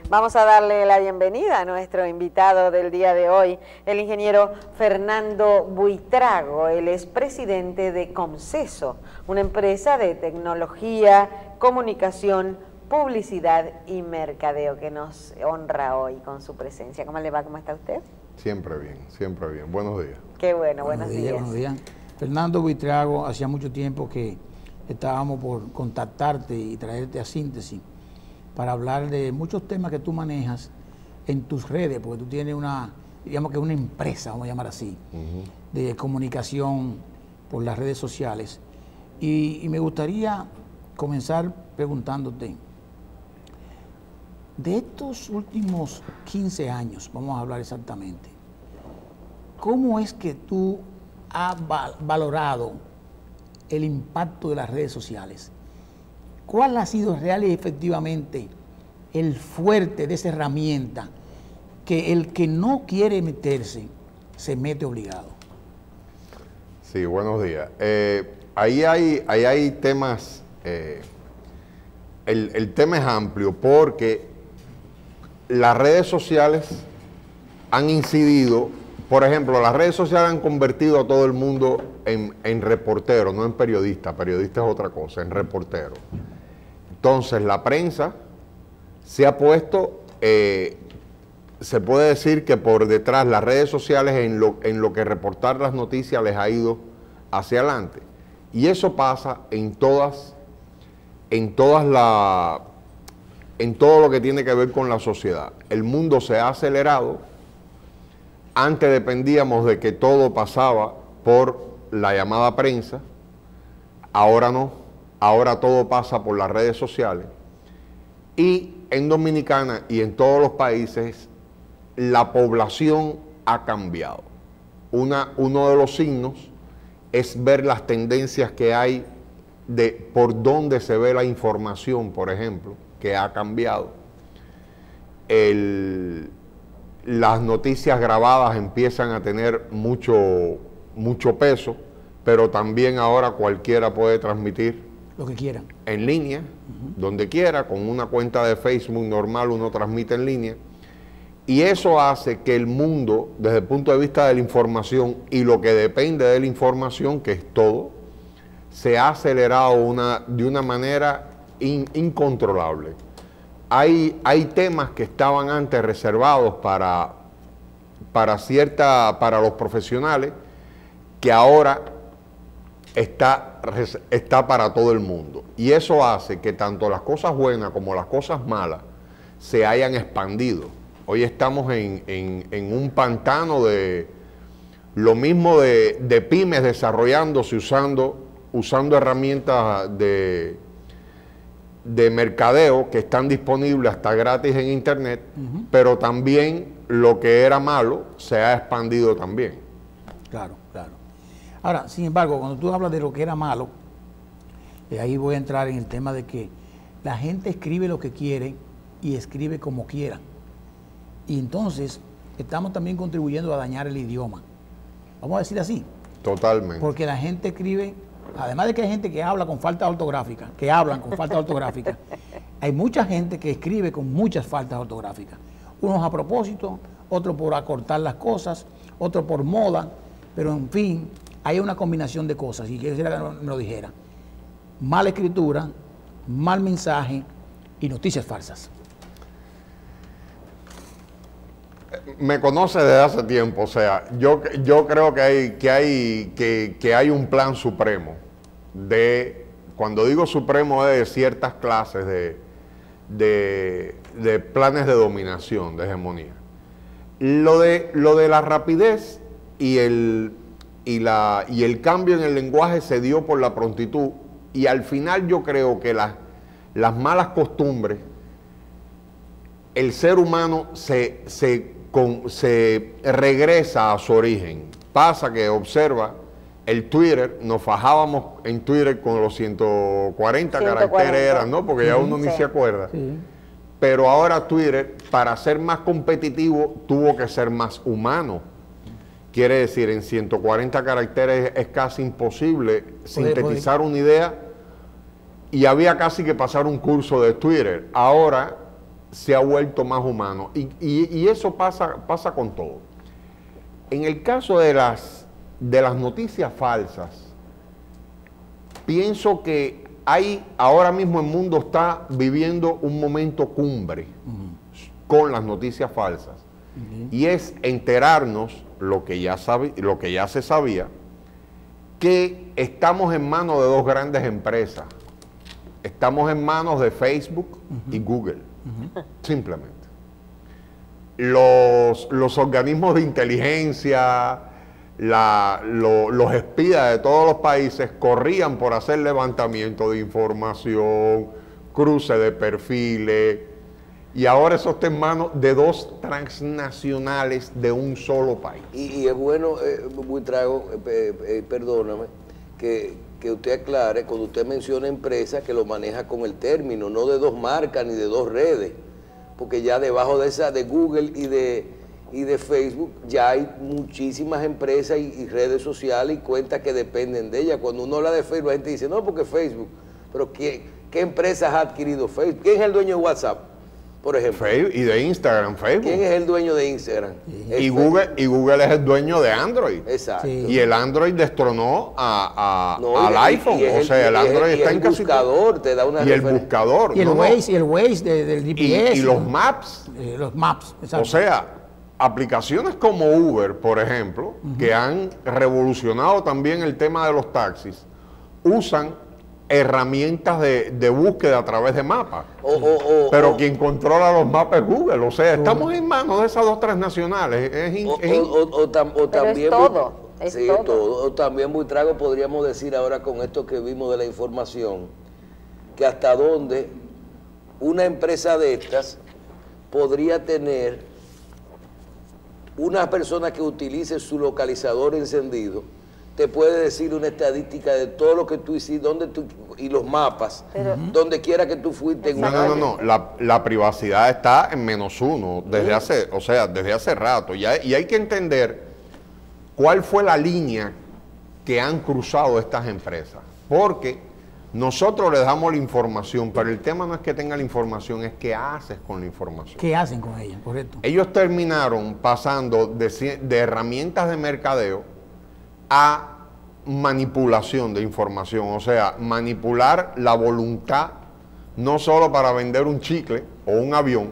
Vamos a darle la bienvenida a nuestro invitado del día de hoy, el ingeniero Fernando Buitrago. Él es presidente de Comceso, una empresa de tecnología, comunicación, publicidad y mercadeo que nos honra hoy con su presencia. ¿Cómo le va? ¿Cómo está usted? Siempre bien, siempre bien. Buenos días. Qué bueno, buenos días. Buenos días. Fernando Buitrago, hacía mucho tiempo que estábamos por contactarte y traerte a Síntesis para hablar de muchos temas que tú manejas en tus redes, porque tú tienes una, digamos que una empresa, vamos a llamar así, de comunicación por las redes sociales. Y me gustaría comenzar preguntándote, de estos últimos 15 años, vamos a hablar exactamente, ¿cómo es que tú has valorado el impacto de las redes sociales? ¿Cuál ha sido real y efectivamente el fuerte de esa herramienta que el que no quiere meterse se mete obligado? Sí, buenos días. Ahí hay temas, el tema es amplio porque las redes sociales han incidido, por ejemplo, las redes sociales han convertido a todo el mundo en reportero, no en periodista. Periodista es otra cosa, en reportero. Entonces, la prensa se ha puesto, se puede decir que por detrás las redes sociales en lo que reportar las noticias les ha ido hacia adelante. Y eso pasa en todo lo que tiene que ver con la sociedad. El mundo se ha acelerado. Antes dependíamos de que todo pasaba por la llamada prensa, ahora no, ahora todo pasa por las redes sociales. Y en Dominicana y en todos los países, la población ha cambiado. Uno de los signos es ver las tendencias que hay de por dónde se ve la información, por ejemplo, que ha cambiado. Las noticias grabadas empiezan a tener mucho peso, pero también ahora cualquiera puede transmitir lo que quieran en línea, donde quiera, con una cuenta de Facebook normal uno transmite en línea, y eso hace que el mundo, desde el punto de vista de la información y lo que depende de la información, que es todo, se ha acelerado de una manera incontrolable. Hay temas que estaban antes reservados para los profesionales, que ahora está para todo el mundo. Y eso hace que tanto las cosas buenas como las cosas malas se hayan expandido. Hoy estamos en un pantano de lo mismo de pymes desarrollándose usando herramientas de mercadeo que están disponibles hasta gratis en internet, pero también lo que era malo se ha expandido también. Claro, claro. Ahora, sin embargo, cuando tú hablas de lo que era malo, ahí voy a entrar en el tema de que la gente escribe lo que quiere y escribe como quiera. Y entonces estamos también contribuyendo a dañar el idioma. Vamos a decir así. Totalmente. Porque la gente escribe, además de que hay gente que habla con falta ortográfica, que hablan con falta ortográfica, hay mucha gente que escribe con muchas faltas ortográficas. Unos a propósito, otros por acortar las cosas, otros por moda, pero en fin, hay una combinación de cosas, y quisiera que me lo dijera. Mala escritura, mal mensaje y noticias falsas. Me conoce desde hace tiempo, o sea, yo creo que hay un plan supremo cuando digo supremo es de ciertas clases de planes de dominación, de hegemonía. Lo de la rapidez y el cambio en el lenguaje se dio por la prontitud, y al final yo creo que las malas costumbres, el ser humano se regresa a su origen. Pasa que observa el Twitter, nos fajábamos en Twitter con los 140 caracteres eran, ¿no? Porque ya uno ni se acuerda. Sí. Pero ahora Twitter, para ser más competitivo, tuvo que ser más humano. Quiere decir, en 140 caracteres es casi imposible sintetizar una idea, y había casi que pasar un curso de Twitter. Ahora se ha vuelto más humano. Y eso pasa con todo. En el caso de las noticias falsas, pienso que ahora mismo el mundo está viviendo un momento cumbre con las noticias falsas. Y es enterarnos lo que ya se sabía, que estamos en manos de dos grandes empresas. Estamos en manos de Facebook y Google, simplemente. Los organismos de inteligencia, los espías de todos los países corrían por hacer levantamiento de información, cruce de perfiles, y ahora eso está en manos de dos transnacionales de un solo país. Y es bueno, Buitrago, perdóname, que usted aclare, cuando usted menciona empresa, que lo maneja con el término, no de dos marcas ni de dos redes, porque ya debajo de esa, de Google y de Facebook, ya hay muchísimas empresas y redes sociales y cuentas que dependen de ella. Cuando uno habla de Facebook, la gente dice, no, porque Facebook, pero ¿qué empresas ha adquirido Facebook? ¿Quién es el dueño de WhatsApp, por ejemplo? Facebook, y de Instagram, Facebook. ¿Quién es el dueño de Instagram? Y Google es el dueño de Android. Exacto. Sí. Y el Android destronó al iPhone. O sea, el Android está en casi todo. El buscador te da una Y el buscador. Y el Waze del GPS. Y los maps. Los maps, exacto. O sea, aplicaciones como Uber, por ejemplo, que han revolucionado también el tema de los taxis, usan herramientas de búsqueda a través de mapas. Pero quien controla los mapas es Google. O sea, estamos en manos de esas dos transnacionales. También todo. Es sí, todo. todo. O también, Buitrago, podríamos decir ahora con esto que vimos de la información, que hasta dónde una empresa de estas podría tener una persona que utilice su localizador encendido, te puede decir una estadística de todo lo que tú hiciste, y los mapas, donde quiera que tú fuiste. No. La privacidad está en -1 desde hace rato. Y hay que entender cuál fue la línea que han cruzado estas empresas. Porque nosotros les damos la información, pero el tema no es que tenga la información, es qué haces con la información. ¿Qué hacen con ella? Correcto. Ellos terminaron pasando de herramientas de mercadeo a manipulación de información, o sea, manipular la voluntad no solo para vender un chicle o un avión,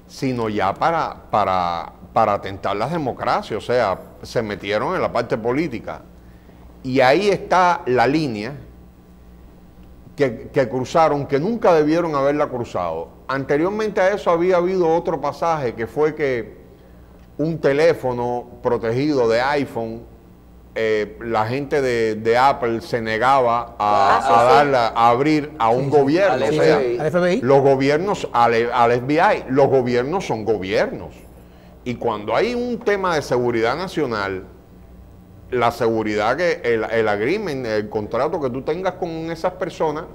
sino ya para atentar las democracias, o sea, se metieron en la parte política. Y ahí está la línea que cruzaron, que nunca debieron haberla cruzado. Anteriormente a eso había habido otro pasaje, que fue que un teléfono protegido de iPhone, la gente de Apple se negaba a abrir a un gobierno. Al O sea, FBI. Al FBI. los gobiernos, al FBI, los gobiernos son gobiernos. Y cuando hay un tema de seguridad nacional, la seguridad, que el agreement, el contrato que tú tengas con esas personas,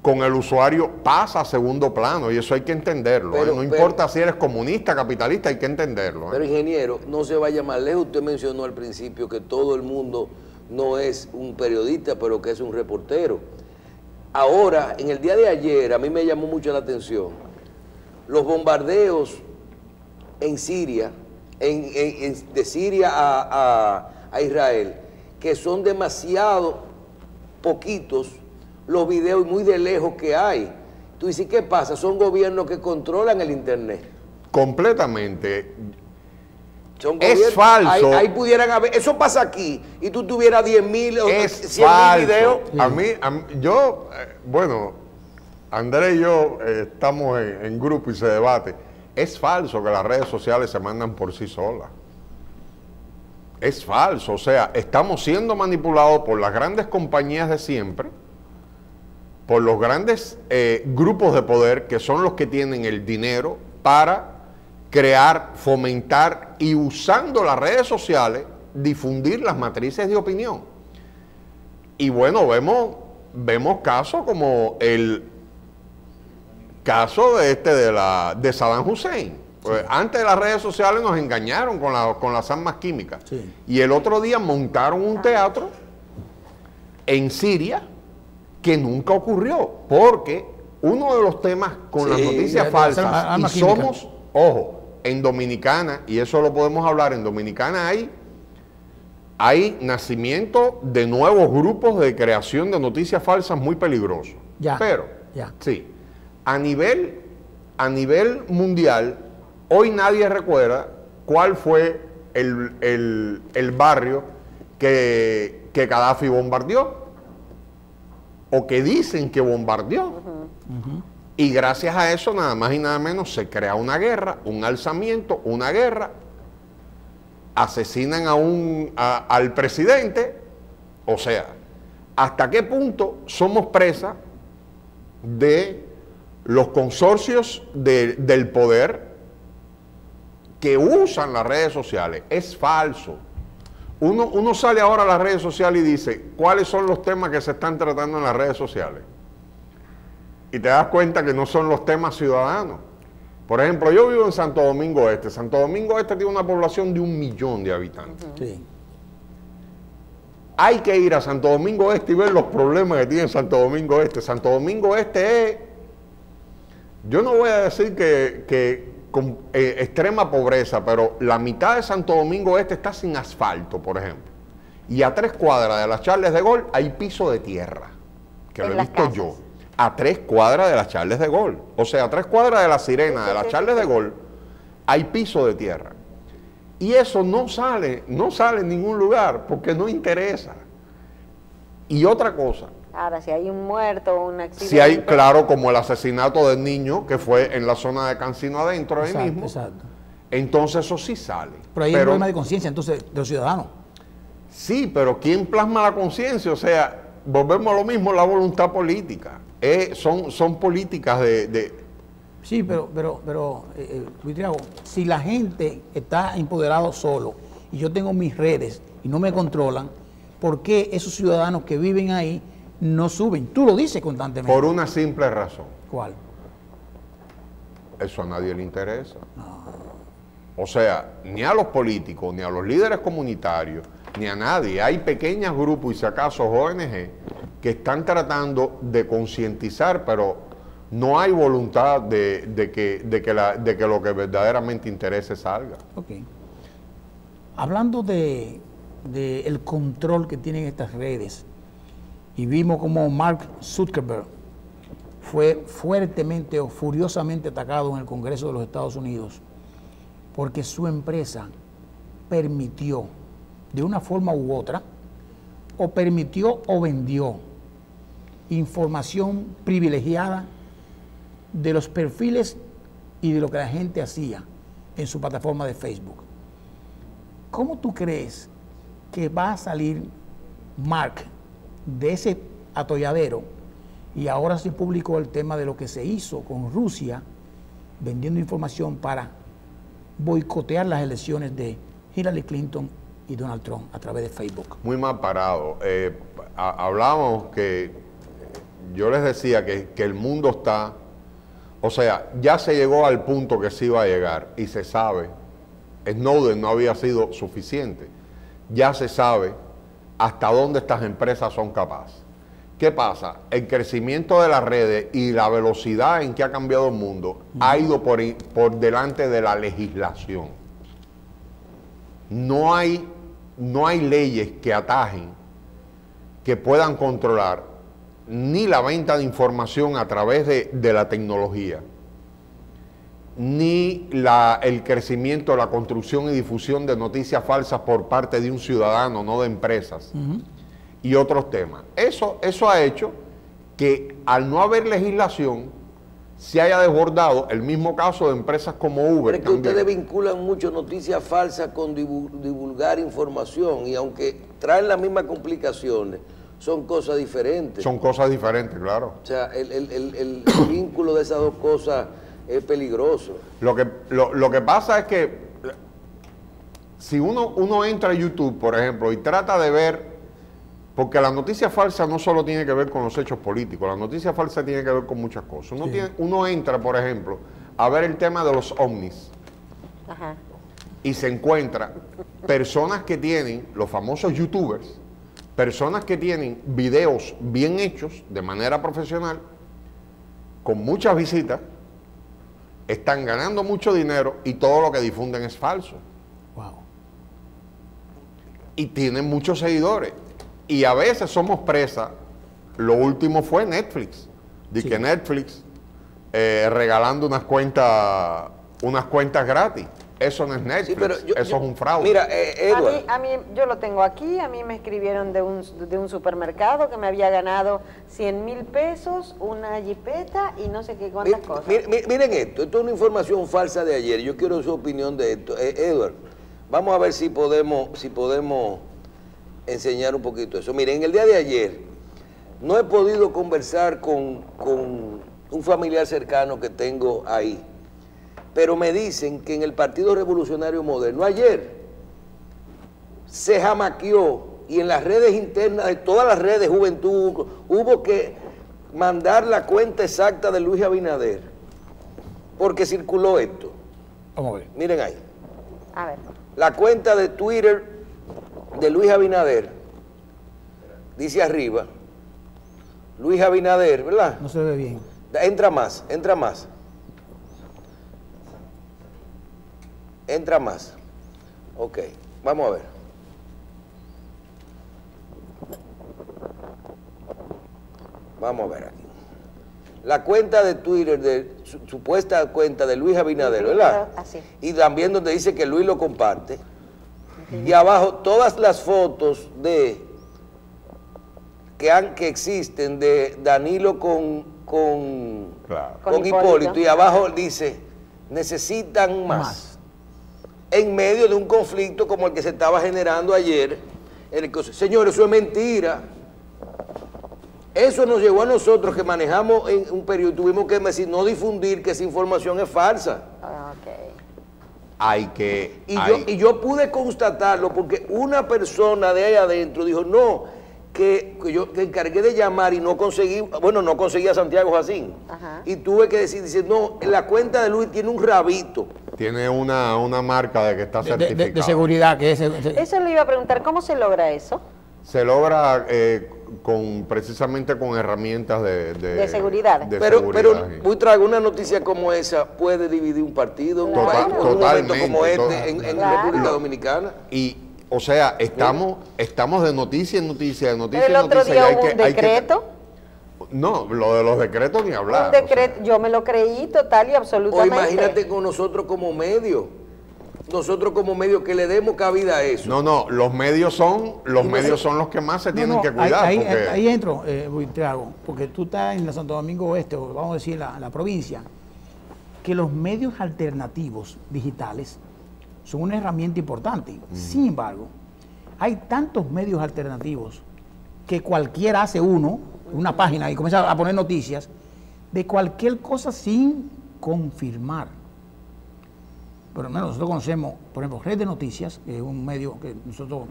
con el usuario, pasa a segundo plano, y eso hay que entenderlo. No importa si eres comunista, capitalista, hay que entenderlo. Pero, ingeniero, no se vaya más lejos. Usted mencionó al principio que todo el mundo no es un periodista, pero que es un reportero. Ahora, en el día de ayer, a mí me llamó mucho la atención los bombardeos en Siria, de Siria a Israel, que son demasiado poquitos los videos muy de lejos que hay. Tú dices, ¿qué pasa? Son gobiernos que controlan el internet. Completamente. Son Es falso. Ahí pudieran haber, eso pasa aquí, y tú tuvieras 10.000 o 100.000 falso. videos. Bueno, Andrés y yo estamos en grupo y se debate. Es falso que las redes sociales se mandan por sí solas. Es falso, o sea, estamos siendo manipulados por las grandes compañías de siempre, por los grandes grupos de poder, que son los que tienen el dinero para crear, fomentar y, usando las redes sociales, difundir las matrices de opinión. Y bueno, vemos casos como el caso de Saddam Hussein. Pues antes de las redes sociales nos engañaron con las armas químicas. Sí. Y el otro día montaron un teatro en Siria que nunca ocurrió, porque uno de los temas con las Sí, noticias de falsas, arma y química. somos, ojo, en Dominicana, y eso lo podemos hablar, en Dominicana hay nacimiento de nuevos grupos de creación de noticias falsas muy peligrosos. Ya, Pero, ya. sí, a nivel mundial, hoy nadie recuerda cuál fue el barrio que Gaddafi bombardeó, o que dicen que bombardeó. Y gracias a eso, nada más y nada menos, se crea una guerra, un alzamiento, una guerra, asesinan al presidente. O sea, ¿hasta qué punto somos presa de los consorcios del poder que usan las redes sociales? Es falso. Uno sale ahora a las redes sociales y dice, ¿cuáles son los temas que se están tratando en las redes sociales? Y te das cuenta que no son los temas ciudadanos. Por ejemplo, yo vivo en Santo Domingo Este. Santo Domingo Este tiene una población de 1 millón de habitantes. Sí. Hay que ir a Santo Domingo Este y ver los problemas que tiene Santo Domingo Este. Santo Domingo Este es, yo no voy a decir que con extrema pobreza, pero la mitad de Santo Domingo Este está sin asfalto, por ejemplo. Y a 3 cuadras de las Charles de Gaulle hay piso de tierra, que lo he visto yo. A 3 cuadras de las Charles de Gaulle. O sea, a 3 cuadras de la Sirena, de las Charles de Gaulle, hay piso de tierra. Y eso no sale en ningún lugar porque no interesa. Y otra cosa, Ahora, si hay un muerto o un accidente... si hay, claro, como el asesinato del niño que fue en la zona de Cancino adentro, ahí Exacto, mismo, exacto. entonces eso sí sale. Pero ahí hay un problema de conciencia, entonces, de los ciudadanos. Sí, pero ¿quién plasma la conciencia? O sea, volvemos a lo mismo, la voluntad política. Son políticas de... Sí, pero Buitrago, si la gente está empoderado solo y yo tengo mis redes y no me controlan, ¿por qué esos ciudadanos que viven ahí no suben? Tú lo dices constantemente. Por una simple razón. ¿Cuál? Eso a nadie le interesa. O sea, ni a los políticos, ni a los líderes comunitarios, ni a nadie. Hay pequeños grupos y si acaso ONG que están tratando de concientizar, pero no hay voluntad de que lo que verdaderamente interese salga. Ok. Hablando de el control que tienen estas redes, y vimos como Mark Zuckerberg fue fuertemente o furiosamente atacado en el Congreso de los Estados Unidos porque su empresa permitió, de una forma u otra, o permitió o vendió información privilegiada de los perfiles y de lo que la gente hacía en su plataforma de Facebook. ¿Cómo tú crees que va a salir Mark de ese atolladero? Y ahora se publicó el tema de lo que se hizo con Rusia, vendiendo información para boicotear las elecciones de Hillary Clinton y Donald Trump a través de Facebook. Muy mal parado. Hablamos que yo les decía que el mundo está, o sea, ya se llegó al punto que se iba a llegar y se sabe. Snowden no había sido suficiente. Ya se sabe hasta dónde estas empresas son capaces. ¿Qué pasa? El crecimiento de las redes y la velocidad en que ha cambiado el mundo ha ido por delante de la legislación. No hay leyes que atajen, que puedan controlar ni la venta de información a través de la tecnología, ni el crecimiento, la construcción y difusión de noticias falsas por parte de un ciudadano, no de empresas, y otros temas. Eso ha hecho que al no haber legislación se haya desbordado el mismo caso de empresas como Uber. Pero es que ustedes vinculan mucho noticias falsas con divulgar información y aunque traen las mismas complicaciones, son cosas diferentes. Son cosas diferentes, claro. O sea, el vínculo de esas dos cosas es peligroso. Lo que pasa es que si uno entra a YouTube, por ejemplo, y trata de ver, porque la noticia falsa no solo tiene que ver con los hechos políticos, la noticia falsa tiene que ver con muchas cosas. Uno entra, por ejemplo, a ver el tema de los ovnis. Ajá. Y se encuentra personas que tienen, los famosos youtubers, personas que tienen videos bien hechos de manera profesional con muchas visitas, están ganando mucho dinero y todo lo que difunden es falso. Wow. Y tienen muchos seguidores. Y a veces somos presa. Lo último fue Netflix. De Sí. que Netflix regalando unas cuentas gratis. Eso no es Netflix, Sí, pero eso es un fraude. Mira, Edward, A mí, yo lo tengo aquí, a mí me escribieron de un supermercado que me había ganado 100,000 pesos, una jipeta y no sé qué cuántas cosas. miren esto es una información falsa de ayer. Yo quiero su opinión de esto. Edward, vamos a ver si podemos enseñar un poquito eso. Miren, en el día de ayer no he podido conversar con un familiar cercano que tengo ahí, pero me dicen que en el Partido Revolucionario Moderno ayer se jamaqueó y en las redes internas de todas las redes Juventud hubo que mandar la cuenta exacta de Luis Abinader porque circuló esto. Vamos a ver. Miren ahí, A ver, la cuenta de Twitter de Luis Abinader dice arriba, Luis Abinader, ¿verdad? No se ve bien. Entra más. Ok, vamos a ver. Vamos a ver aquí. La cuenta de Twitter, supuesta cuenta de Luis Abinader, ¿verdad? Así. Y también donde dice que Luis lo comparte. Y abajo todas las fotos que existen de Danilo con Claro. Con Hipólito, y abajo dice, necesitan más. En medio de un conflicto como el que se estaba generando ayer, en el que, señores, eso es mentira. Eso nos llevó a nosotros que manejamos en un periodo, tuvimos que decir, no difundir que esa información es falsa. ok. Y yo pude constatarlo porque una persona de ahí adentro dijo, no, que yo que encargué de llamar y no conseguí a Santiago Jacín. Ajá. Y tuve que decir, no, la cuenta de Luis tiene un rabito. Tiene una marca de que está certificada. De seguridad, que es... Eso le iba a preguntar, ¿cómo se logra eso? Se logra precisamente con herramientas De seguridad. Pero sí. Buitrago, una noticia como esa puede dividir un partido en un Claro. país, en un momento como Totalmente, este en Claro. República Dominicana. Y, o sea, estamos de noticia en noticia, de noticia Pero el en otro noticia. día y hubo un decreto. No, lo de los decretos ni hablar. Un decreto, yo me lo creí total y O absolutamente. imagínate con nosotros como medio que le demos cabida a eso. No, los medios son los que más se tienen que cuidar. Ahí entro, Buitrago, porque tú estás en la Santo Domingo Oeste, o vamos a decir la provincia, que los medios alternativos digitales son una herramienta importante. Sin embargo, hay tantos medios alternativos que cualquiera hace una página y comienza a poner noticias de cualquier cosa sin confirmar. Pero nosotros conocemos, por ejemplo, Red de Noticias, que es un medio que nosotros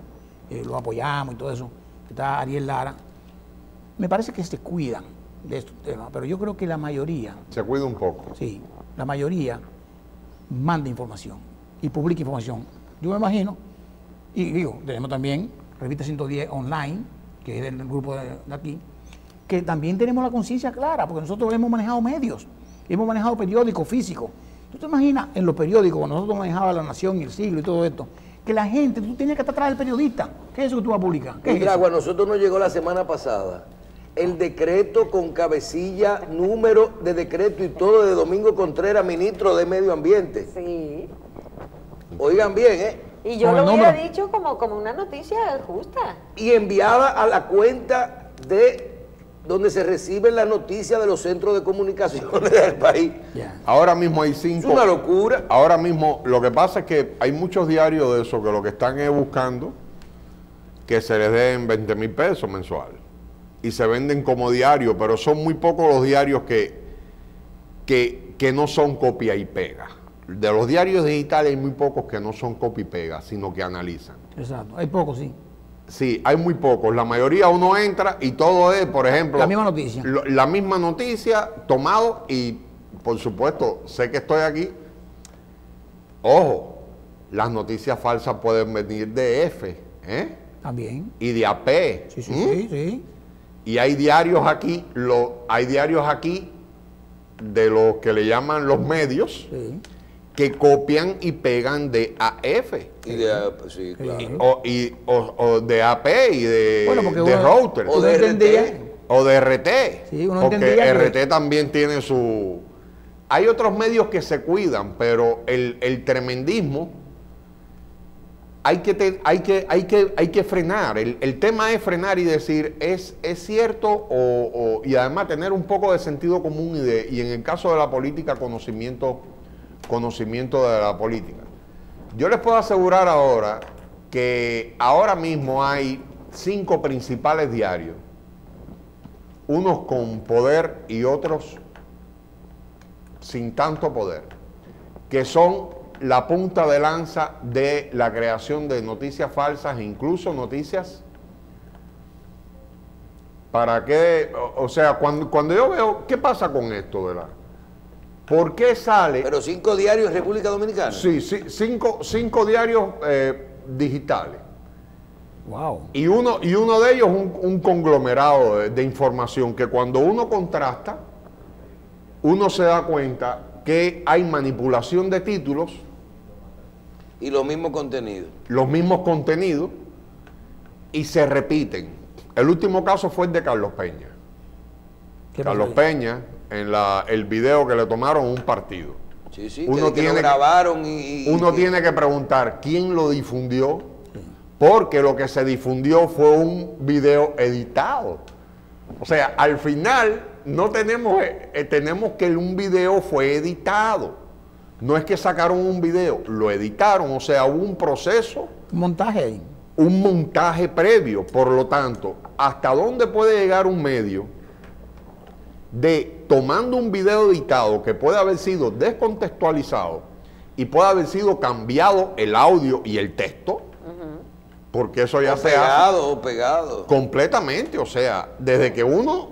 lo apoyamos y todo eso, que está Ariel Lara. Me parece que se cuidan de estos temas, pero yo creo que la mayoría, Se cuida un poco. sí, la mayoría manda información y publica información. Yo me imagino, y digo, tenemos también Revista 110 Online, que es del grupo de aquí, que también tenemos la conciencia clara, porque nosotros hemos manejado medios, hemos manejado periódicos físicos. ¿Tú te imaginas en los periódicos, cuando nosotros manejábamos La Nación y El Siglo y todo esto, que la gente, tú tenías que estar atrás del periodista? ¿Qué es eso que tú vas a publicar? ¿Qué es Buitrago, eso? a nosotros nos llegó la semana pasada el decreto con cabecilla, número de decreto y todo de Domingo Contreras, ministro de Medio Ambiente. Sí. Oigan bien, Y yo Con lo el hubiera número. dicho como una noticia justa. y enviada a la cuenta de donde se reciben las noticias de los centros de comunicaciones del país. Ya. Ahora mismo hay Es 5. una locura. Ahora mismo, lo que pasa es que hay muchos diarios de eso que lo que están es buscando que se les den 20,000 pesos mensual. Y se venden como diario, pero son muy pocos los diarios que no son copia y pega. De los diarios digitales hay muy pocos que no son copia y pega, sino que analizan. Exacto, hay pocos, sí. Sí, hay muy pocos. La mayoría uno entra y todo es, por ejemplo... La misma noticia. La misma noticia tomado y, por supuesto, sé que estoy aquí. Ojo, las noticias falsas pueden venir de F, También. y de AP. Sí. Y hay diarios aquí, de los que le llaman los medios, Sí. que copian y pegan de AF. Y de, sí, claro. O de AP y de, Bueno, porque de uno- router. O de entendía- RT. O de RT. Sí, uno porque entendía que- RT también tiene su... Hay otros medios que se cuidan, pero el tremendismo hay que frenar. El tema es frenar y decir, ¿es cierto? Y además tener un poco de sentido común y en el caso de la política, conocimiento de la política. Yo les puedo asegurar ahora que ahora mismo hay 5 principales diarios, unos con poder y otros sin tanto poder, que son la punta de lanza de la creación de noticias falsas, incluso noticias para qué, o sea, cuando yo veo, ¿qué pasa con esto, verdad? ¿Por qué sale? Pero 5 diarios en República Dominicana. Sí, 5 diarios digitales. Wow. Y uno de ellos un conglomerado de información que cuando uno contrasta, uno se da cuenta que hay manipulación de títulos, Y los mismos contenidos. los mismos contenidos, y se repiten. El último caso fue el de Carlos Peña. ¿Qué Carlos pasó ahí? Peña, en el video que le tomaron un partido. Sí, sí, Uno que lo tiene- grabaron Uno y- tiene que preguntar quién lo difundió, porque lo que se difundió fue un video editado. O sea, al final no tenemos que un video fue editado. No es que sacaron un video, lo editaron, o sea, hubo un proceso, Un montaje ahí. un montaje previo. Por lo tanto, ¿hasta dónde puede llegar un medio de tomando un video editado que puede haber sido descontextualizado y puede haber sido cambiado el audio y el texto? Porque eso ya o se hace pegado o pegado. completamente. O sea, desde que uno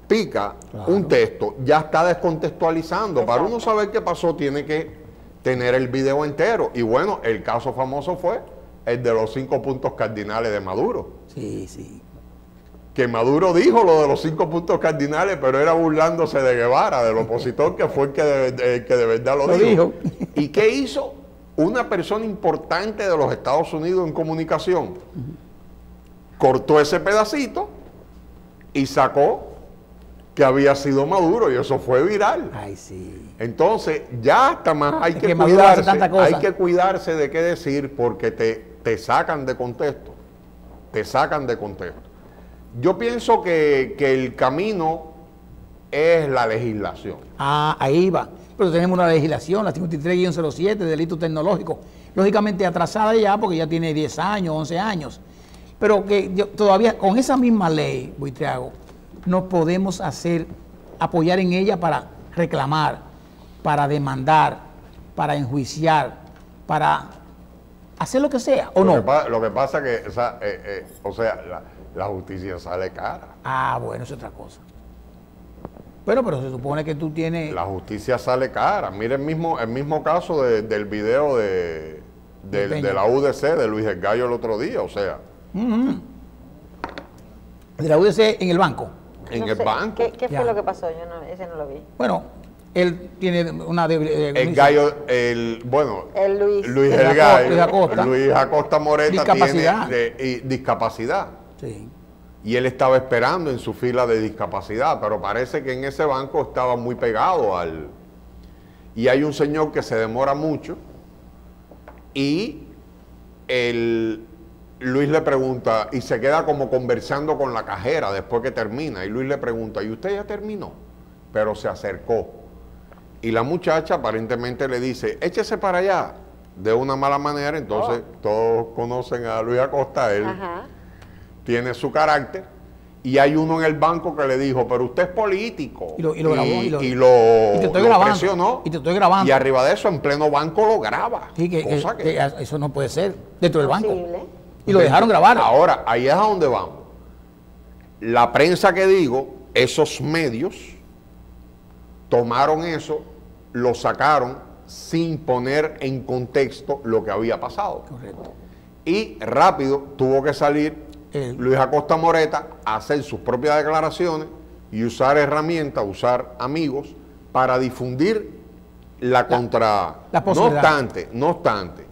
pica un texto, ya está descontextualizando. Para uno saber qué pasó, tiene que tener el video entero. Y bueno, el caso famoso fue el de los 5 puntos cardinales de Maduro. Sí, sí. Que Maduro dijo lo de los 5 puntos cardinales, pero era burlándose de Guevara, del opositor, que fue el que de verdad lo dijo. ¿Y qué hizo una persona importante de los Estados Unidos en comunicación? Cortó ese pedacito y sacó que había sido Maduro, y eso fue viral. Ay, sí. Entonces, ya hasta más hay Es que que Maduro hace cuidarse, tanta cosa. hay que cuidarse de qué decir, porque te sacan de contexto. Te sacan de contexto. Yo pienso que el camino es la legislación. Ah, ahí va. Pero tenemos una legislación, la 53-07, delito tecnológico, lógicamente atrasada ya porque ya tiene 10 años, 11 años. Pero que todavía con esa misma ley, Buitrago, no podemos apoyar en ella para reclamar, para demandar, para enjuiciar, para hacer lo que sea, ¿o no? Lo que pasa que, o sea, la justicia sale cara. Ah, bueno, es otra cosa. Bueno, pero se supone que tú tienes... La justicia sale cara. Mire el mismo caso del video de la UDC, de Luis El Gallo el otro día, o sea, De la UDC en el banco. en No el sé, banco. ¿Qué Ya. fue lo que pasó? Yo no, ese no lo vi. Bueno, él tiene una... El Gallo, bueno, El Luis. Luis Luis El Gallo, Luis Acosta. Luis Acosta Moreta Discapacidad. tiene discapacidad. Sí. Y él estaba esperando en su fila de discapacidad, pero parece que en ese banco estaba muy pegado al... Y hay un señor que se demora mucho y Luis le pregunta, y se queda como conversando con la cajera después que termina, y Luis le pregunta, ¿y usted ya terminó? Pero se acercó. Y la muchacha aparentemente le dice, échese para allá, de una mala manera. Entonces todos conocen a Luis Acosta, él Ajá. tiene su carácter, y hay uno en el banco que le dijo, pero usted es político. Y lo grabó, y y te estoy lo grabando, presionó. y te estoy grabando. Y arriba de eso, en pleno banco, lo graba. Sí, cosa que eso no puede ser dentro del banco. Posible. Y lo dejaron grabar. Ahora, ahí es a donde vamos. La prensa que digo, esos medios, tomaron eso, lo sacaron sin poner en contexto lo que había pasado. Correcto. Y rápido tuvo que salir Luis Acosta Moreta a hacer sus propias declaraciones y usar herramientas, usar amigos para difundir la contra... la no posibilidad. obstante,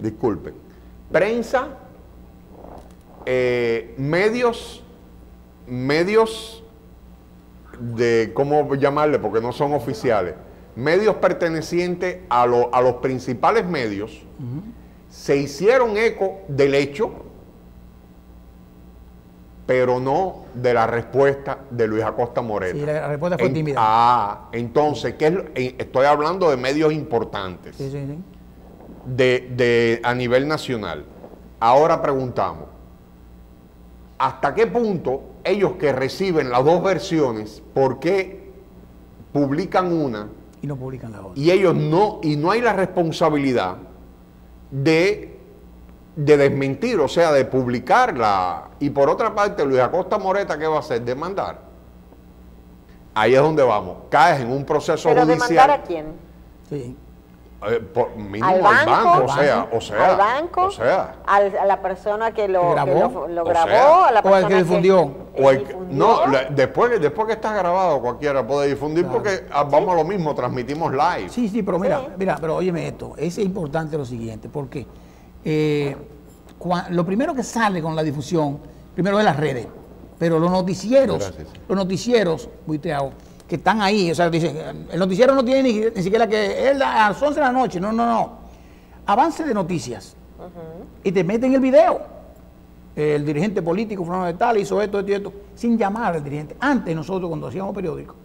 disculpen, prensa, medios de, ¿cómo llamarle? Porque no son oficiales, medios pertenecientes a los principales medios, se hicieron eco del hecho, pero no de la respuesta de Luis Acosta Moreta. Sí, la respuesta fue tímida. Entonces, estoy hablando de medios importantes, Sí, sí, sí. a nivel nacional. Ahora preguntamos, ¿hasta qué punto ellos que reciben las dos versiones, por qué publican una Y no publican la otra. y ellos no, y no hay la responsabilidad de desmentir, o sea, de publicarla? Y por otra parte, Luis Acosta Moreta, ¿qué va a hacer? Demandar. Ahí es donde vamos. Caes en un proceso ¿Pero judicial. demandar a quién? Sí. Por mínimo ¿Al banco? ¿Al banco? ¿A la persona que lo grabó? grabó? ¿A la O persona al que difundió. No, después que está grabado cualquiera puede difundir, Claro. porque vamos a lo mismo, transmitimos live. Sí, sí, pero mira, Sí. pero óyeme esto, es importante lo siguiente, porque lo primero que sale con la difusión, primero es las redes, pero los noticieros, Buitrago, que están ahí, o sea, dicen, el noticiero no tiene ni siquiera que, es a las 11 de la noche, no, avance de noticias, y te meten el video, el dirigente político fulano de tal hizo esto y esto, sin llamar al dirigente. Antes nosotros cuando hacíamos periódicos,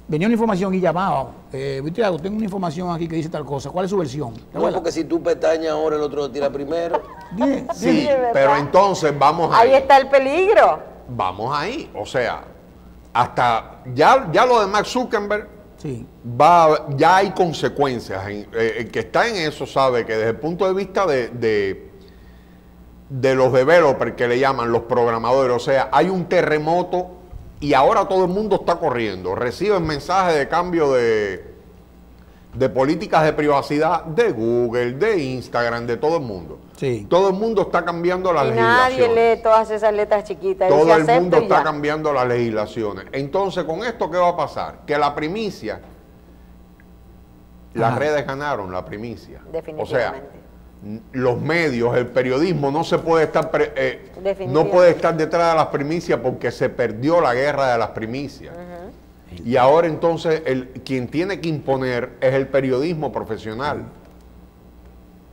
venía una información y llamábamos, Buitrago, tengo una información aquí que dice tal cosa, ¿cuál es su versión? ¿Te No, acuerdas? porque si tú pestañas ahora, el otro lo tira primero. Dime, Sí, dime. ¿verdad? pero entonces vamos Ahí ahí. está el peligro. Vamos ahí. O sea, hasta ya lo de Mark Zuckerberg Sí. ya hay consecuencias. El que está en eso sabe que desde el punto de vista de los developers, que le llaman los programadores, o sea, hay un terremoto y ahora todo el mundo está corriendo. Reciben mensajes de cambio de políticas de privacidad de Google, de Instagram, de todo el mundo. Sí. Todo el mundo está cambiando las Y nadie legislaciones. lee todas esas letras chiquitas. Todo dice, el mundo "Acepto" y está ya. cambiando las legislaciones. Entonces, ¿con esto qué va a pasar? Que la primicia, las Ajá. redes ganaron la primicia. O sea, Definitivamente. los medios, el periodismo no se puede estar no puede estar detrás de las primicias porque se perdió la guerra de las primicias. Y ahora entonces quien tiene que imponer es el periodismo profesional.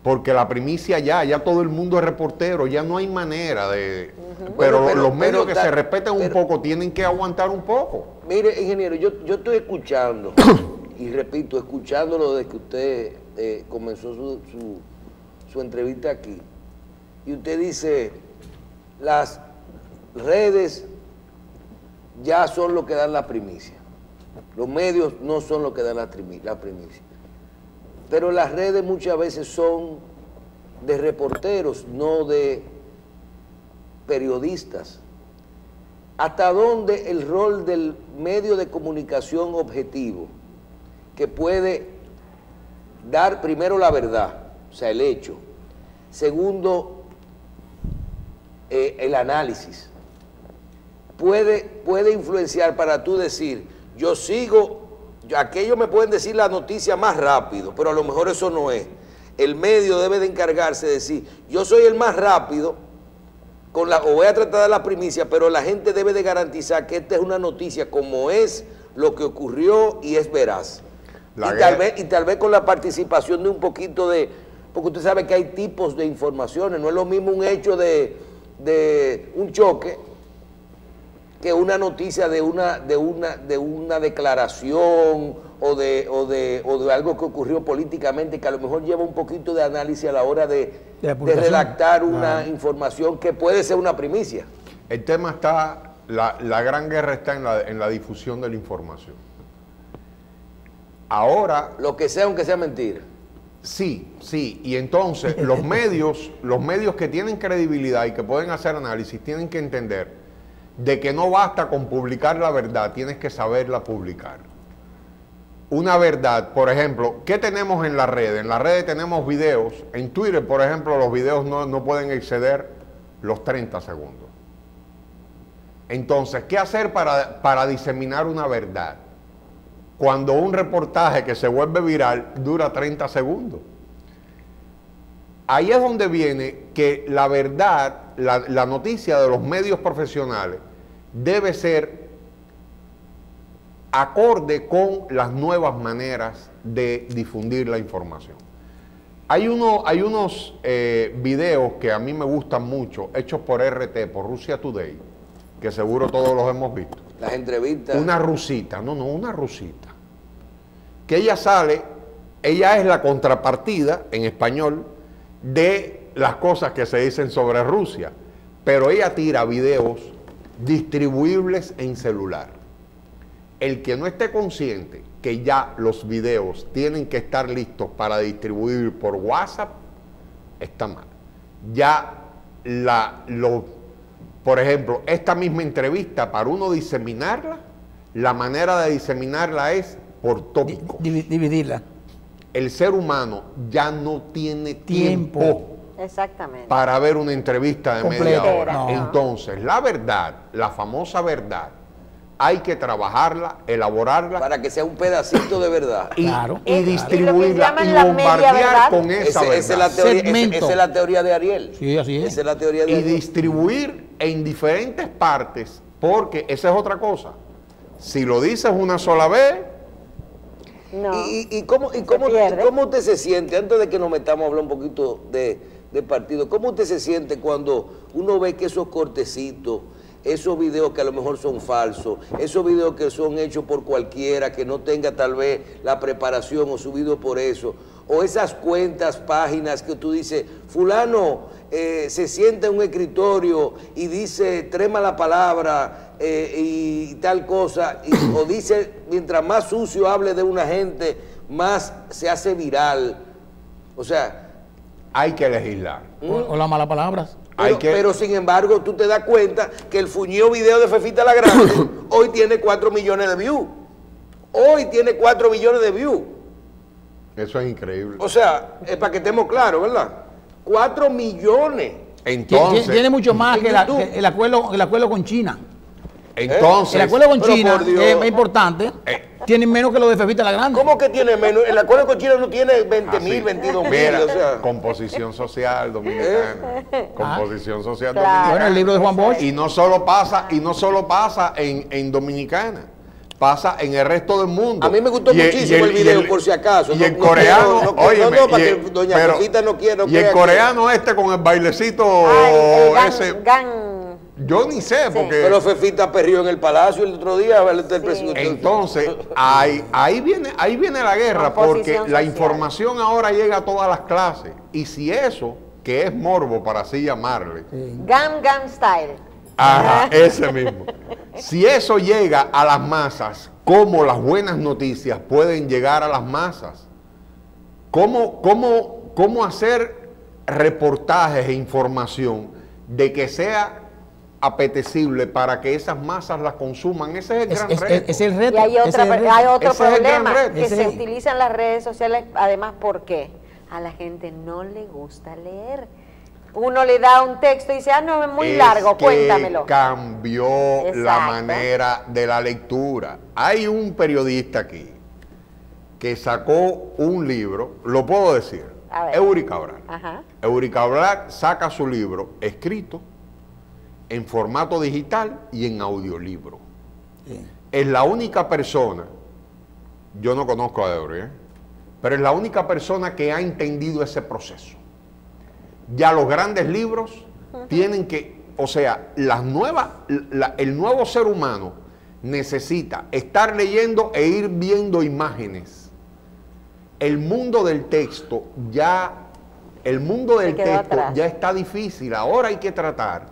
Porque la primicia ya todo el mundo es reportero, ya no hay manera de... Pero Bueno, los medios que pero se respeten un pero- poco tienen que aguantar un poco. Mire, ingeniero, yo estoy escuchando, y repito, escuchándolo desde que usted comenzó su entrevista aquí, y usted dice, las redes ya son lo que dan la primicia, los medios no son lo que dan la primicia, pero las redes muchas veces son de reporteros, no de periodistas. ¿Hasta dónde el rol del medio de comunicación objetivo, que puede dar primero la verdad, o sea, el hecho, segundo, el análisis, puede influenciar para tú decir, aquellos me pueden decir la noticia más rápido, pero a lo mejor eso no es. El medio debe de encargarse de decir, yo soy el más rápido, o voy a tratar de la primicia, pero la gente debe de garantizar que esta es una noticia como es lo que ocurrió y es veraz. Y tal vez con la participación de un poquito de, porque usted sabe que hay tipos de informaciones, no es lo mismo un hecho de un choque que una noticia de una declaración o de algo que ocurrió políticamente, que a lo mejor lleva un poquito de análisis a la hora de redactar una información que puede ser una primicia. El tema está, la gran guerra está en la difusión de la información. Ahora, Lo que sea, aunque sea mentira. sí, y entonces los medios que tienen credibilidad y que pueden hacer análisis tienen que entender de que no basta con publicar la verdad, tienes que saberla publicar. Una verdad, por ejemplo, ¿qué tenemos en la red? En la red tenemos videos. En Twitter, por ejemplo, los videos no pueden exceder los 30 segundos. Entonces, ¿qué hacer para diseminar una verdad? cuando un reportaje que se vuelve viral dura 30 segundos. Ahí es donde viene que la verdad, la noticia de los medios profesionales debe ser acorde con las nuevas maneras de difundir la información. Hay unos videos que a mí me gustan mucho, hechos por RT, por Russia Today, que seguro todos los hemos visto. Las entrevistas. Una rusita, una rusita. Que ella sale, ella es la contrapartida en español de las cosas que se dicen sobre Rusia, pero ella tira videos distribuibles en celular. El que no esté consciente que ya los videos tienen que estar listos para distribuir por WhatsApp, está mal. Ya por ejemplo, esta misma entrevista, para uno diseminarla, la manera de diseminarla es por tópicos. Dividirla. El ser humano ya no tiene tiempo exactamente para ver una entrevista de completa, media hora. no. Entonces, la verdad, la famosa verdad, hay que trabajarla, elaborarla Para que sea un pedacito de verdad. y, Claro. y distribuirla llaman y la media bombardear verdad. con esa Esa es la verdad. teoría, Segmento. esa es la teoría de Ariel. Sí, así es. Esa es la teoría de Y Ariel. distribuir en diferentes partes, porque esa es otra cosa. Si lo dices una sola vez, no. ¿Y cómo pierde. usted se siente, antes de que nos metamos a hablar un poquito de partido, cómo usted se siente cuando uno ve que esos cortecitos, esos videos que a lo mejor son falsos, esos videos que son hechos por cualquiera, que no tenga tal vez la preparación o subido por eso, o esas cuentas, páginas que tú dices, fulano se sienta en un escritorio y dice 3 malas palabras y tal cosa, o dice, mientras más sucio hable de una gente, más se hace viral? O sea, hay que legislar. O las malas palabras. pero sin embargo, tú te das cuenta que el fuñido video de Fefita la Grande hoy tiene 4 millones de views. Hoy tiene 4 millones de views. Eso es increíble. O sea, para que estemos claros, ¿verdad? 4 millones. Entonces, Tiene mucho más en que YouTube. el acuerdo con China. entonces El acuerdo con pero China por Dios. es importante. Tiene menos que lo de Fefita la Grande. ¿Cómo que tiene menos? El acuerdo con China no tiene 20 mil, así. 22 mil. Mira, O sea, composición social dominicana. Composición social Claro. dominicana. Bueno, el libro de Juan Bosch. Y no solo pasa en Dominicana, pasa en el resto del mundo. a mí me gustó muchísimo el video, por si acaso. Y el No coreano, quiero- óyeme, no, para y que el- doña pero- Fefita no quiera. y el coreano este con el bailecito Ay, el ese, gan. yo ni sé, porque Pero Fefita perrió en el palacio el otro día. El presidente. entonces ahí viene la guerra, porque Composición la social. información ahora llega a todas las clases, y si eso, que es morbo para así llamarle, Gangnam Style. ajá, ese mismo. Si eso llega a las masas, ¿cómo las buenas noticias pueden llegar a las masas? ¿Cómo hacer reportajes e información de que sea apetecible para que esas masas las consuman? Ese es el gran reto. Es el reto. Y hay, ese es el reto. hay otro Ese es el gran problema, reto. que Ese se es- utilizan las redes sociales, además, ¿por qué? A la gente no le gusta leer. Uno le da un texto y dice, no, es muy largo, que cuéntamelo. cambió la Exacto. manera de la lectura. Hay un periodista aquí que sacó un libro, lo puedo decir, A ver. Eury Cabral. Ajá. Eury Cabral saca su libro escrito en formato digital y en audiolibro. Sí. Es la única persona, yo no conozco a Eury, pero es la única persona que ha entendido ese proceso. Ya los grandes libros tienen que, o sea, el nuevo ser humano necesita estar leyendo e ir viendo imágenes. El mundo del texto ya, Se quedó atrás. ya está difícil. Ahora hay que tratar.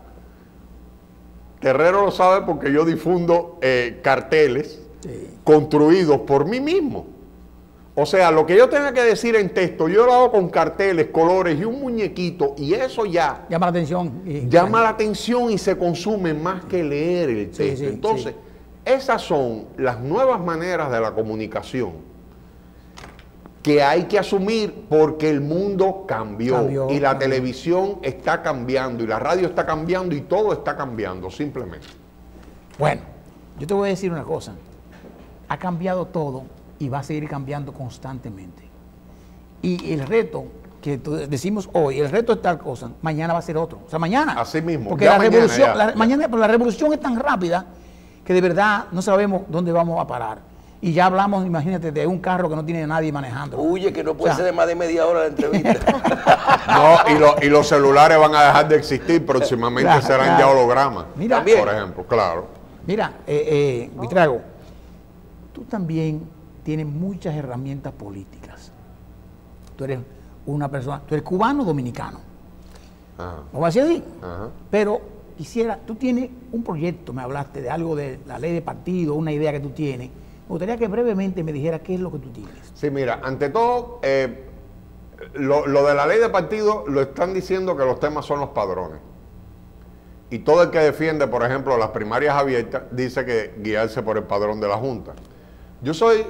Terrero lo sabe porque yo difundo carteles Sí. construidos por mí mismo. O sea, lo que yo tenga que decir en texto, yo lo hago con carteles, colores y un muñequito, y eso ya Llama la atención. llama la atención y se consume más que leer el Sí, texto. sí, Entonces, sí. esas son las nuevas maneras de la comunicación que hay que asumir porque el mundo cambió y la cambió. televisión está cambiando y la radio está cambiando y todo está cambiando, simplemente. Bueno, yo te voy a decir una cosa. Ha cambiado todo y va a seguir cambiando constantemente. Y el reto que decimos hoy, el reto es tal cosa, mañana va a ser otro. O sea, mañana. Así mismo. Porque la revolución, pero la revolución es tan rápida que de verdad no sabemos dónde vamos a parar. Y ya hablamos, imagínate, de un carro que no tiene nadie manejando. Huye, que no puede ser de más de media hora la entrevista. No, y los celulares van a dejar de existir, próximamente Claro, serán claro. ya hologramas. Mira, por ejemplo, claro. Mira, Buitrago, tú también tienes muchas herramientas políticas. Tú eres una persona, tú eres cubano-dominicano. Ajá. ¿No va a ser así? Ajá. Pero quisiera, tú tienes un proyecto, me hablaste de algo de la ley de partido, una idea que tú tienes. Me gustaría que brevemente me dijeras qué es lo que tú tienes. Sí, mira, ante todo, lo de la ley de partido lo están diciendo que los temas son los padrones. Y todo el que defiende, por ejemplo, las primarias abiertas, dice que guiarse por el padrón de la Junta. Yo soy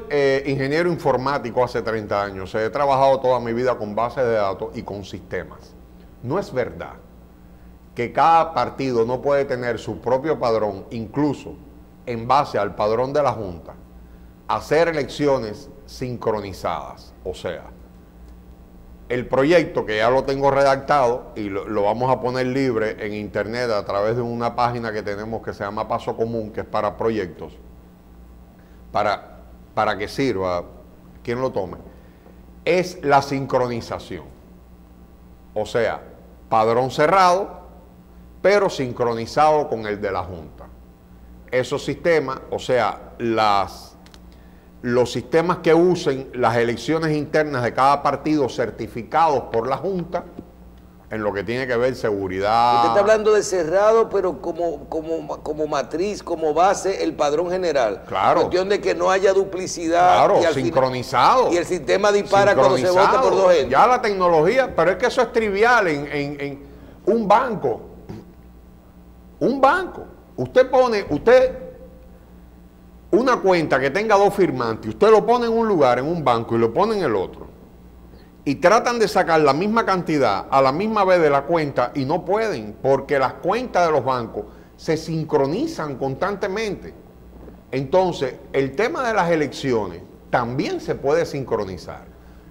ingeniero informático hace 30 años. He trabajado toda mi vida con bases de datos y con sistemas. No es verdad que cada partido no puede tener su propio padrón, incluso en base al padrón de la Junta, hacer elecciones sincronizadas. O sea, el proyecto, que ya lo tengo redactado y lo vamos a poner libre en internet a través de una página que tenemos que se llama Paso Común, que es para proyectos, para que sirva quien lo tome, es la sincronización. O sea, padrón cerrado, pero sincronizado con el de la Junta. Esos sistemas, o sea, los sistemas que usen las elecciones internas de cada partido certificados por la Junta, en lo que tiene que ver seguridad. Usted está hablando de cerrado, pero como matriz, como base, el padrón general. Claro. Cuestión de que no haya duplicidad. Claro, y al sincronizado. Y el sistema dispara cuando se vota por dos gente. Ya la tecnología, pero es que eso es trivial en un banco. Un banco. Usted pone, una cuenta que tenga dos firmantes, usted lo pone en un lugar, en un banco, y lo pone en el otro. Y tratan de sacar la misma cantidad a la misma vez de la cuenta y no pueden, porque las cuentas de los bancos se sincronizan constantemente. Entonces, el tema de las elecciones también se puede sincronizar.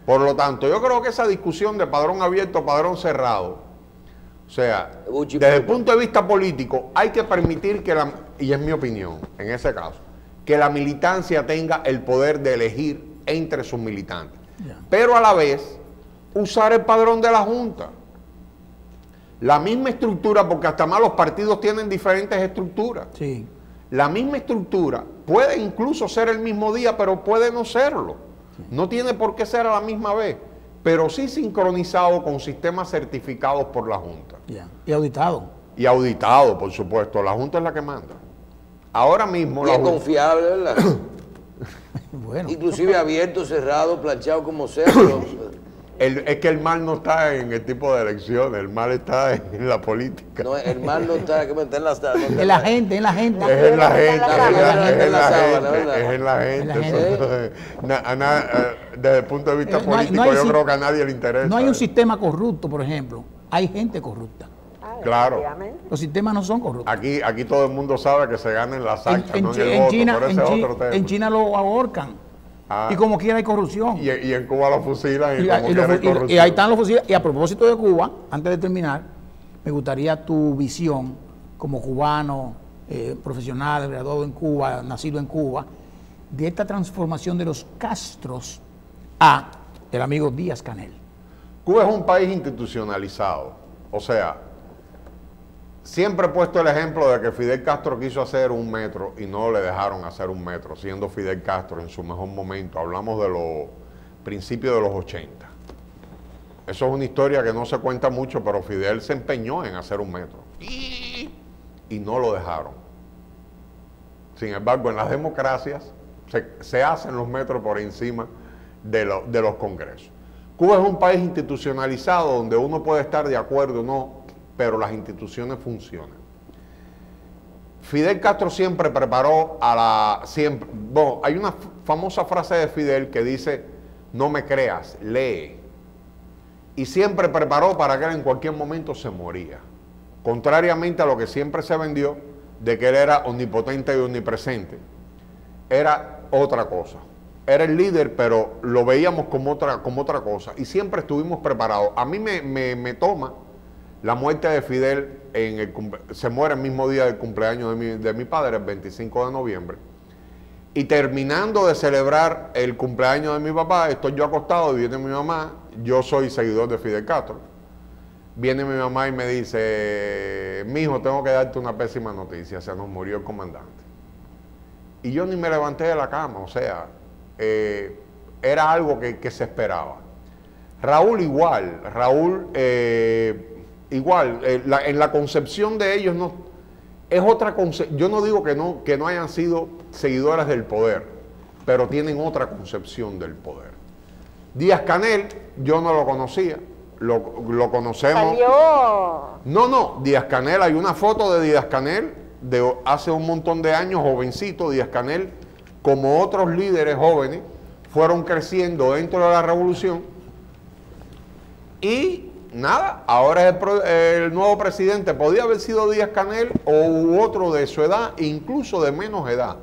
Por lo tanto, yo creo que esa discusión de padrón abierto, padrón cerrado, o sea, desde el punto de vista político, hay que permitir que y es mi opinión en ese caso, que la militancia tenga el poder de elegir entre sus militantes. Pero a la vez, usar el padrón de la Junta. La misma estructura, porque hasta más los partidos tienen diferentes estructuras. Sí. La misma estructura puede incluso ser el mismo día, pero puede no serlo. Sí. No tiene por qué ser a la misma vez, pero sí sincronizado con sistemas certificados por la Junta. Yeah. Y auditado. Y auditado, por supuesto. La Junta es la que manda. Ahora mismo... Y es confiable, ¿verdad? Bueno. Inclusive abierto, cerrado, planchado, como sea. Pero... es que el mal no está en el tipo de elecciones, el mal está en la política. No, el mal no está, que está en la en la gente, en la gente. Es en la gente, es en la gente. Desde el punto de vista político, yo creo que a nadie le interesa. No hay un sistema corrupto, por ejemplo. Hay gente corrupta. Claro. Los sistemas no son corruptos. Aquí todo el mundo sabe que se ganan las actas, no en el voto, China, pero ese es otro tema. En China lo ahorcan. Y como quiera hay corrupción. Y en Cuba lo fusilan y como quiera hay corrupción. Y ahí están los fusiles. Y a propósito de Cuba, antes de terminar, me gustaría tu visión como cubano, profesional, graduado en Cuba, nacido en Cuba, de esta transformación de los Castros a el amigo Díaz-Canel. Cuba es un país institucionalizado. O sea, siempre he puesto el ejemplo de que Fidel Castro quiso hacer 1 metro y no le dejaron hacer 1 metro, siendo Fidel Castro en su mejor momento. Hablamos de los principios de los 80. Eso es una historia que no se cuenta mucho, pero Fidel se empeñó en hacer 1 metro y no lo dejaron. Sin embargo, en las democracias se hacen los metros por encima de los congresos. Cuba es un país institucionalizado donde uno puede estar de acuerdo o no, pero las instituciones funcionan. Fidel Castro siempre preparó hay una famosa frase de Fidel que dice: no me creas, lee. Y siempre preparó para que él en cualquier momento se moría. Contrariamente a lo que siempre se vendió, de que él era omnipotente y omnipresente, era otra cosa. era el líder, pero lo veíamos como otra cosa. Y siempre estuvimos preparados. A mí me toma la muerte de Fidel, se muere el mismo día del cumpleaños de mi padre, el 25 de noviembre. Y terminando de celebrar el cumpleaños de mi papá, estoy yo acostado y viene mi mamá. Yo soy seguidor de Fidel Castro. Viene mi mamá y me dice, mijo, tengo que darte una pésima noticia, se nos murió el comandante. Y yo ni me levanté de la cama, o sea, era algo que se esperaba. Raúl igual, en la concepción de ellos no es otra concepción. Yo no digo que no hayan sido seguidores del poder, pero tienen otra concepción del poder. Díaz-Canel, yo no lo conocía, lo conocemos. Salió. No, Díaz-Canel, hay una foto de Díaz-Canel de hace un montón de años, jovencito. Díaz-Canel, como otros líderes jóvenes, fueron creciendo dentro de la revolución. Y nada, ahora es el nuevo presidente. Podía haber sido Díaz-Canel o otro de su edad, incluso de menos edad.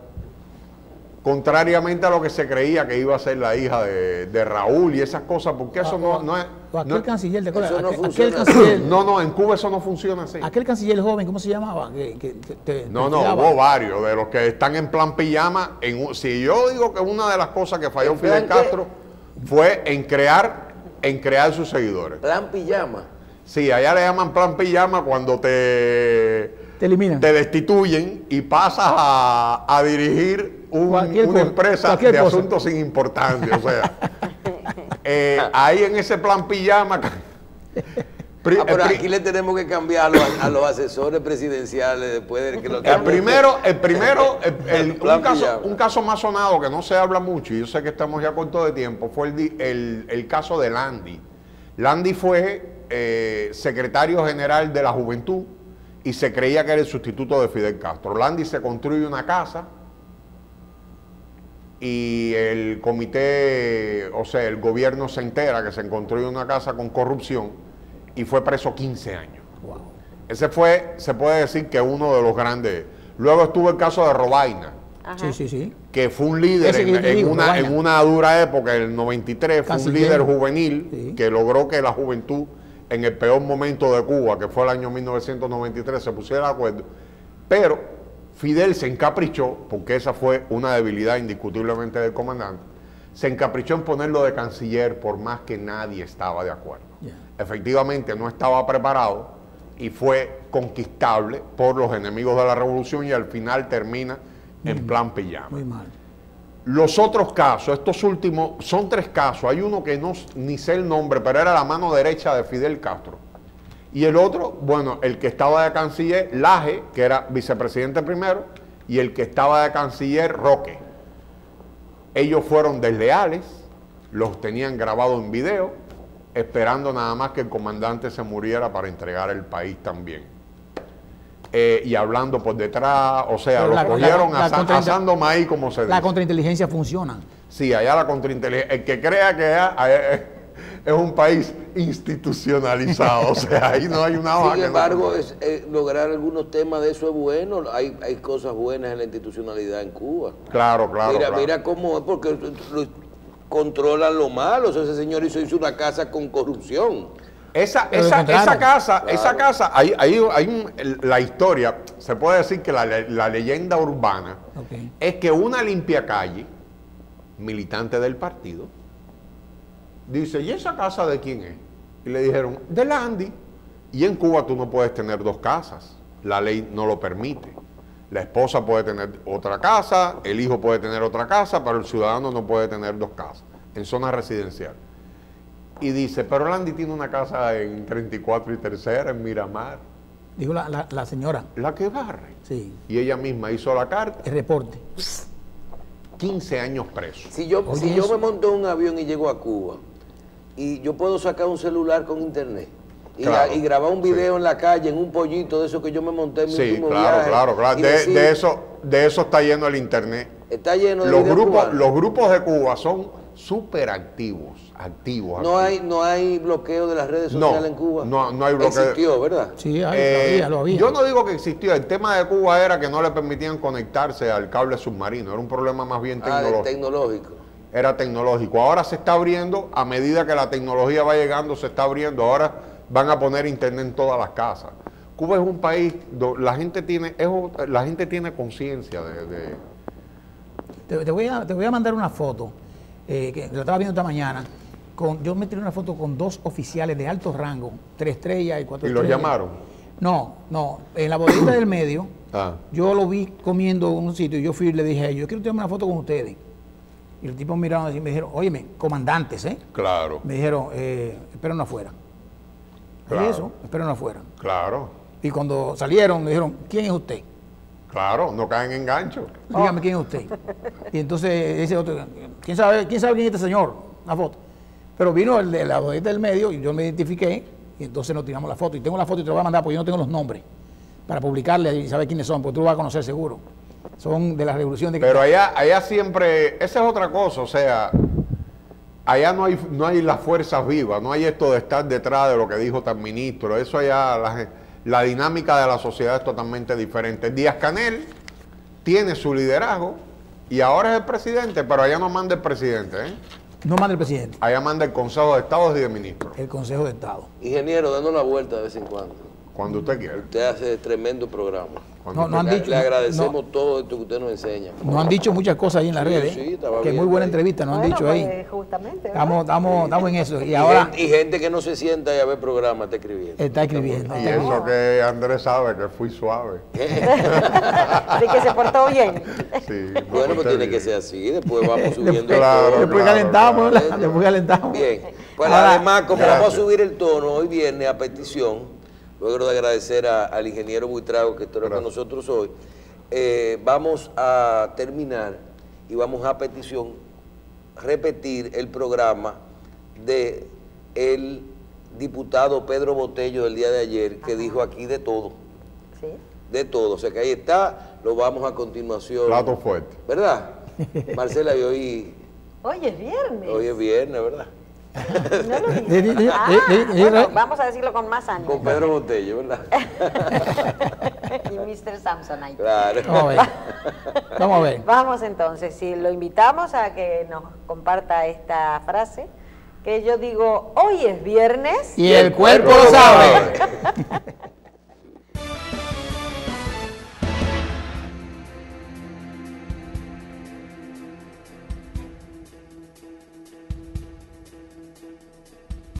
Contrariamente a lo que se creía que iba a ser la hija de Raúl y esas cosas, porque eso no es... Aquel canciller, ¿te acuerdas? Eso no Aquel funciona. canciller, No, en Cuba eso no funciona así. aquel canciller joven, ¿cómo se llamaba? No, hubo varios de los que están en plan pijama. Si yo digo que una de las cosas que falló Fidel Castro fue en crear sus seguidores. Plan pijama. Sí, allá le llaman plan pijama cuando te eliminan. te destituyen y pasas a dirigir una empresa de asuntos sin importancia. O sea, ahí en ese plan pijama... pero aquí le tenemos que cambiar a los asesores presidenciales después de que lo un caso más sonado que no se habla mucho, y yo sé que estamos ya cortos de tiempo, fue el caso de Landi. Landi fue secretario general de la Juventud y se creía que era el sustituto de Fidel Castro. Landi se construye una casa y el comité, o sea, el gobierno se entera que se construye una casa con corrupción y fue preso 15 años. Wow. Ese fue, se puede decir que uno de los grandes. Luego estuvo el caso de Robaina, Sí. que fue un líder en una dura época, en el 93, fue un líder juvenil que logró que la juventud, en el peor momento de Cuba, que fue el año 1993, se pusiera de acuerdo. Pero Fidel se encaprichó, porque esa fue una debilidad indiscutiblemente del comandante, se encaprichó en ponerlo de canciller por más que nadie estaba de acuerdo. Efectivamente no estaba preparado y fue conquistable por los enemigos de la revolución y al final termina en plan pijama. Muy mal. Los otros casos, estos últimos, son 3 casos. Hay uno que no ni sé el nombre, pero era la mano derecha de Fidel Castro. Y el otro, bueno, el que estaba de canciller, Laje, que era vicepresidente primero, y el que estaba de canciller, Roque. Ellos fueron desleales, los tenían grabado en video, esperando nada más que el comandante se muriera para entregar el país también. Y hablando por detrás, o sea, los cogieron asando maíz, como se dice. La contrainteligencia funciona. Sí, allá la contrainteligencia. El que crea que es un país institucionalizado, o sea, ahí no hay una hoja. Sin embargo, lograr algunos temas de eso es bueno. Hay cosas buenas en la institucionalidad en Cuba. Claro. Mira cómo es, porque controlan lo malo. O sea, ese señor hizo una casa con corrupción. Esa casa, la historia, se puede decir que la leyenda urbana es que una limpiacalle, militante del partido, dice, ¿y esa casa de quién es? Y le dijeron, de Landi. Y en Cuba tú no puedes tener 2 casas, la ley no lo permite. La esposa puede tener otra casa, el hijo puede tener otra casa, pero el ciudadano no puede tener 2 casas en zona residencial. Y dice, pero Landi tiene una casa en 34 y Tercera, en Miramar. Dijo la señora. La que barre. Sí. Y ella misma hizo la carta. El reporte. 15 años preso. Si yo me monto en un avión y llego a Cuba, y yo puedo sacar un celular con internet, y grabar un video en la calle, en un pollito de eso que yo me monté en mi último viaje. Claro. De eso está lleno el internet. Está lleno de los grupos de Cuba son súper activos. No hay bloqueo de las redes sociales en Cuba. No hay bloqueo. Existió, ¿verdad? Sí, lo había. Yo no digo que existió. El tema de Cuba era que no le permitían conectarse al cable submarino. Era un problema más bien tecnológico. era tecnológico. Ahora se está abriendo, a medida que la tecnología va llegando, se está abriendo. Ahora van a poner internet en todas las casas. Cuba es un país donde la gente tiene conciencia de... Te voy a mandar una foto, que lo estaba viendo esta mañana. Yo me tiré una foto con 2 oficiales de alto rango, 3 estrellas y 4 ¿Y estrellas. los llamaron? No, en la bodeguita del medio, yo lo vi comiendo en un sitio y yo fui y le dije a ellos, yo quiero tirarme una foto con ustedes. Y los tipos miraron así y me dijeron, óyeme, comandantes, ¿eh? Claro. Me dijeron, espérenlo afuera. Claro. ¿Y eso? Espérenlo afuera. Claro. Y cuando salieron, me dijeron, ¿quién es usted? Claro, no caen en gancho. Dígame quién es usted. Y entonces ese otro, ¿quién sabe quién es este señor? Una foto. Pero vino el de la bodeguita del medio y yo me identifiqué y entonces nos tiramos la foto. Y tengo la foto y te la voy a mandar porque yo no tengo los nombres para publicarle y saber quiénes son, porque tú lo vas a conocer seguro. Son de la revolución de... Pero allá siempre, esa es otra cosa, o sea, allá no hay las fuerzas vivas, no hay esto de estar detrás de lo que dijo tal ministro, eso allá, la dinámica de la sociedad es totalmente diferente. Díaz-Canel tiene su liderazgo y ahora es el presidente, pero allá no manda el presidente, ¿eh? No manda el presidente. Allá manda el Consejo de Estado y de Ministros. El Consejo de Estado. Ingeniero, danos una vuelta de vez en cuando. Cuando usted quiera. Usted hace tremendo programa. Le agradecemos todo esto que usted nos enseña. Nos han dicho muchas cosas ahí en las redes. Sí, que es muy buena entrevista, nos han dicho pues, ahí. Justamente. Estamos en eso. Y ahora gente que no se sienta y a ver programa está escribiendo. está escribiendo. Y eso que Andrés sabe que fui suave. De que se portó bien. Sí, Bueno, pues tiene que ser así. Después vamos subiendo Claro, el tono. Después calentamos, ¿verdad? Después calentamos. Bien. Pues Ahora, además, como gracias. vamos a subir el tono hoy viernes a petición, luego de agradecer al ingeniero Buitrago que estuvo con nosotros hoy, vamos a terminar y vamos a petición repetir el programa de el diputado Pedro Botello del día de ayer, que dijo aquí de todo. Sí. De todo. O sea que ahí está, lo vamos a continuación. Plato fuerte. ¿Verdad? Marcela, y hoy Hoy es viernes. es viernes, ¿verdad? No lo dije. Bueno, vamos a decirlo con más ánimo. Con Pedro Botello, ¿verdad? Y Mr. Samsonite. Claro. Vamos a ver. Vamos a ver. Vamos entonces, si lo invitamos a que nos comparta esta frase, que yo digo, hoy es viernes. Y el cuerpo lo sabe.